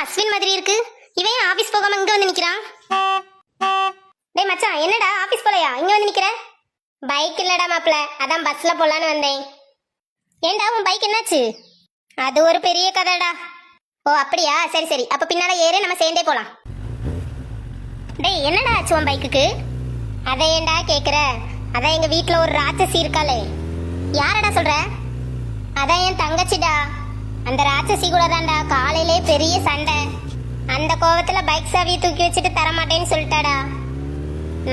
அஸ்வின் மாதிரி இருக்கு. இவன் ஆபீஸ் போகாம இங்க வந்து நிக்கிறான். டேய் மச்சான், என்னடா ஆபீஸ் போலையா இங்க வந்து நிக்கிற? பைக் இல்லடா மாப்ள, அதான் பஸ்ல போலான்னு வந்தேன். ஏண்டா உன் பைக் என்னாச்சு? அது ஒரு பெரிய கதைடா. ஓ அப்படியா, சரி சரி, அப்ப பின்னால ஏறு, நம்ம சேர்ந்தே போலாம். டேய் என்னடா ஆச்சு உன் பைக்குக்கு? அதை ஏண்டா கேக்குற? அதான் எங்க வீட்டுல ஒரு ராட்சசி இருக்காளே. யாரடா சொல்ற? அதான் என் தங்கச்சிடா. அந்த ராட்சசி கூட தான்டா காலையிலே பெரிய சண்டை. அந்த கோவத்துல பைக் சாவியை தூக்கி வச்சுட்டு தரமாட்டேன்னு சொல்லிட்டாடா.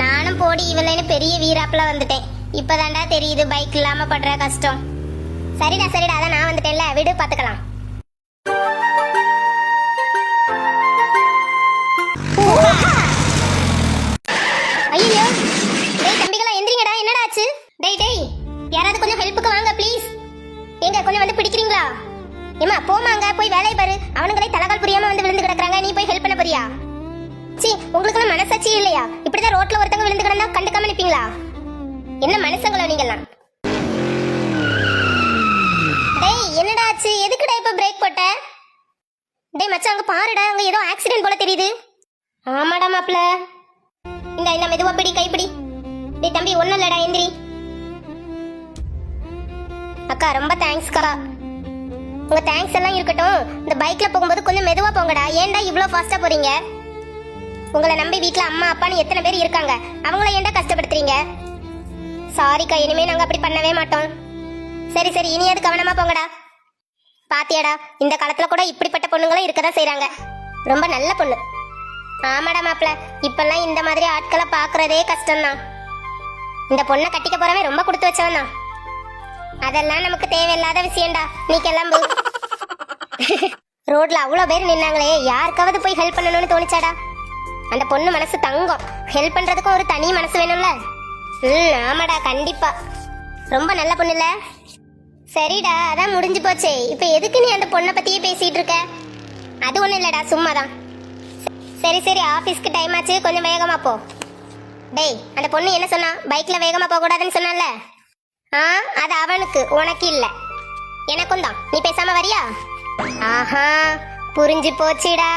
நானும் போடி இவளைன்னு பெரிய வீராப்புல வந்துட்டேன். இப்பதான்டா தெரியுது பைக் இல்லாம படுற கஷ்டம். சரிடா சரிடா, அதான் நான் வந்துட்டேன்ல, விடு பாத்துக்கலாம். ஐயோ டேய் தம்பிகளா, எந்திரிங்கடா, என்னடா ஆச்சு? டேய் டேய், யாராவது கொஞ்சம் ஹெல்ப்புக்கு வாங்க ப்ளீஸ். எங்க கொஞ்சம் வந்து பிடிக்கிறீங்களா? ஏமா போமாங்க, போய் வேலையை பாரு. அவனுங்களே தலகால் புரியாம வந்து விழுந்து கிடக்குறாங்க, நீ போய் ஹெல்ப் பண்ண போறியா? சி, உங்களுக்கு மனசாட்சி இல்லையா? இப்படிதான் ரோட்ல ஒருத்தங்க விழுந்து கிடந்தா கண்டுக்காம நிப்பீங்களா? என்ன மனுஷங்களோ நீங்கலாம். டேய் என்னடா ஆச்சு? எதுக்குடா இப்ப பிரேக் போட்ட? டேய் மச்சான், அங்க பாருடா, அங்க ஏதோ ஆக்சிடென்ட் போல தெரியுது. ஆமாடா மாப்ள. இந்த மெதுவா பிடி, கைப்பிடி. டேய் தம்பி, ஒண்ணும் இல்லடா, எந்திரி. அக்கா ரொம்ப தேங்க்ஸ்க்கா. உங்க தேங்க்ஸ் எல்லாம் இருக்கட்டும், இந்த பைக்ல போகும்போது கொஞ்சம் மெதுவா போங்கடா. ஏன்டா இவ்ளோ ஃபாஸ்டா போறீங்க? உங்களை நம்பி வீட்டுல அம்மா அப்பான்னு எத்தனை பேர் இருக்காங்க, அவங்கள ஏன்டா கஷ்டப்படுத்துறீங்க? சாரிக்கா, இனிமே நாங்க அப்படி பண்ணவே மாட்டோம். சரி சரி, இனியாவது கவனமா போங்கடா. பாத்தியாடா, இந்த காலத்துல கூட இப்படிப்பட்ட பொண்ணுங்களும் இருக்கதான் செய்யறாங்க. ரொம்ப நல்ல பொண்ணு. ஆமாடா மாப்ள, இப்பெல்லாம் இந்த மாதிரி ஆட்களை பாக்குறதே கஷ்டம்தான். இந்த பொண்ணை கட்டிக்க போறவன் ரொம்ப கொடுத்து வச்சவன் தான். அதெல்லாம் நமக்கு தேவையில்லாத விஷயம்டா, நீ கிளம்பு. ரோட்ல அவ்வளவு பேர் நின்னாங்களே, யாருக்காவது போய் ஹெல்ப் பண்ணணும்னு தோணிச்சாடா? அந்த பொண்ணு மனசு தங்கம். ஹெல்ப் பண்றதுக்கும் ஒரு தனி மனசு வேணும்ல. ஆமாடா, கண்டிப்பா. ரொம்ப நல்ல பொண்ணு இல்ல? சரிடா, அதான் முடிஞ்சு போச்சே. இப்ப எதுக்கு நீ அந்த பொண்ணை பத்தியே பேசிட்டு இருக்க? அது ஒண்ணும் இல்லடா, சும்மாதான். சரி சரி, ஆபீஸ்க்கு டைம் ஆச்சு, கொஞ்சம் வேகமா போ. டேய், அந்த பொண்ணு என்ன சொன்னா? பைக்ல வேகமா போக கூடாதுன்னு சொன்னால. அது அவனுக்கு, உனக்கு இல்ல. எனக்கும் தான். நீ பேசாம வரியா? ஆஹா, புரிஞ்சு போச்சுடா.